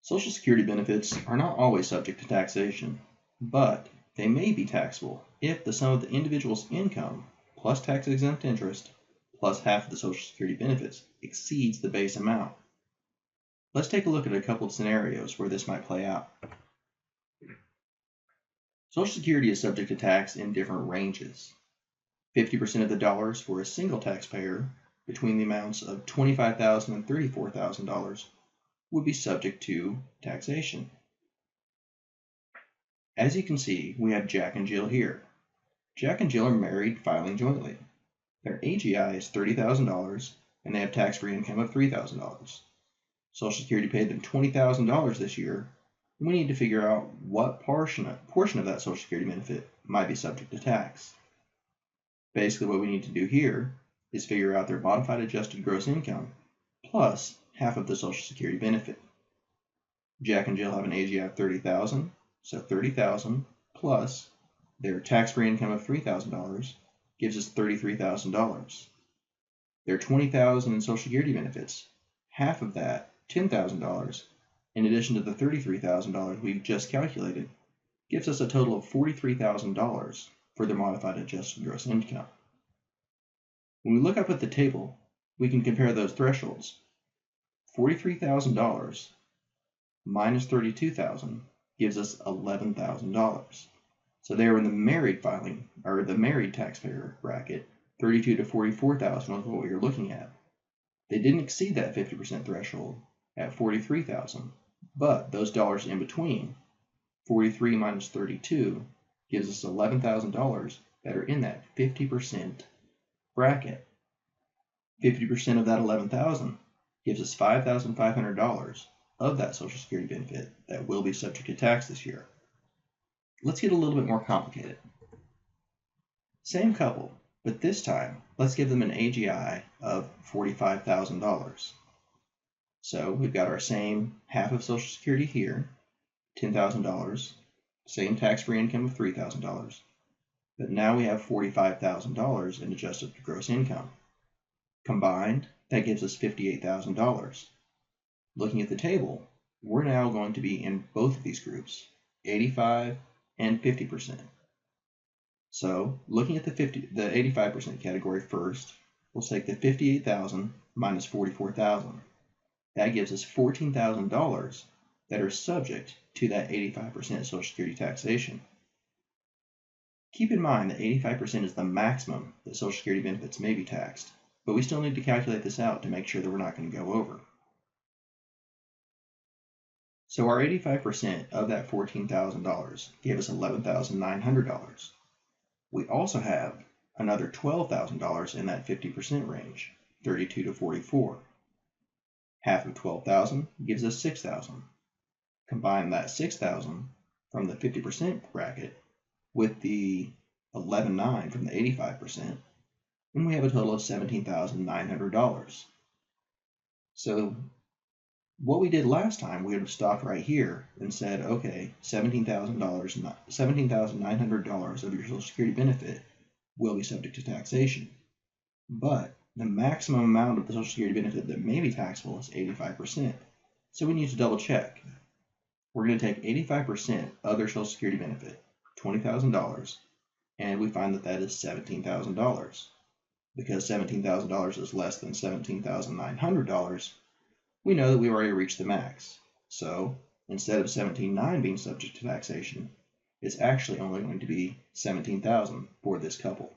Social Security benefits are not always subject to taxation, but they may be taxable if the sum of the individual's income plus tax-exempt interest plus half of the Social Security benefits exceeds the base amount. Let's take a look at a couple of scenarios where this might play out. Social Security is subject to tax in different ranges. 50% of the dollars for a single taxpayer between the amounts of $25,000 and $34,000 would be subject to taxation. As you can see, we have Jack and Jill here. Jack and Jill are married filing jointly. Their AGI is $30,000 and they have tax-free income of $3,000. Social Security paid them $20,000 this year, and we need to figure out what portion of that Social Security benefit might be subject to tax. Basically, what we need to do here is figure out their modified adjusted gross income plus half of the Social Security benefit. Jack and Jill have an AGI of $30,000, so $30,000 plus their tax-free income of $3,000 gives us $33,000. Their $20,000 in Social Security benefits, half of that, $10,000, in addition to the $33,000 we've just calculated, gives us a total of $43,000 for their modified adjusted gross income. When we look up at the table, we can compare those thresholds. $43,000 minus $32,000 gives us $11,000. So they are in the married filing, or the married taxpayer bracket. $32,000 to $44,000 is what we are looking at. They didn't exceed that 50% threshold at $43,000, but those dollars in between, 43 minus 32, gives us $11,000 that are in that 50% bracket. 50% of that $11,000 gives us $5,500 of that Social Security benefit that will be subject to tax this year. Let's get a little bit more complicated. Same couple, but this time, let's give them an AGI of $45,000. So we've got our same half of Social Security here, $10,000, same tax-free income of $3,000, but now we have $45,000 in adjusted gross income. Combined, that gives us $58,000. Looking at the table, we're now going to be in both of these groups, 85 and 50%. So looking at the 85% category first, we'll take the $58,000 minus $44,000. That gives us $14,000 that are subject to that 85% Social Security taxation. Keep in mind that 85% is the maximum that Social Security benefits may be taxed, but we still need to calculate this out to make sure that we're not going to go over. So our 85% of that $14,000 gave us $11,900. We also have another $12,000 in that 50% range, 32 to 44. Half of $12,000 gives us $6,000. Combine that $6,000 from the 50% bracket with the $11,900 from the 85%, and we have a total of $17,900. So what we did last time, we would have stopped right here and said, okay, $17,900 of your Social Security benefit will be subject to taxation. But the maximum amount of the Social Security benefit that may be taxable is 85%. So we need to double check. We're going to take 85% of their Social Security benefit, $20,000, and we find that that is $17,000. Because $17,000 is less than $17,900, we know that we've already reached the max. So instead of $17,900 being subject to taxation, it's actually only going to be $17,000 for this couple.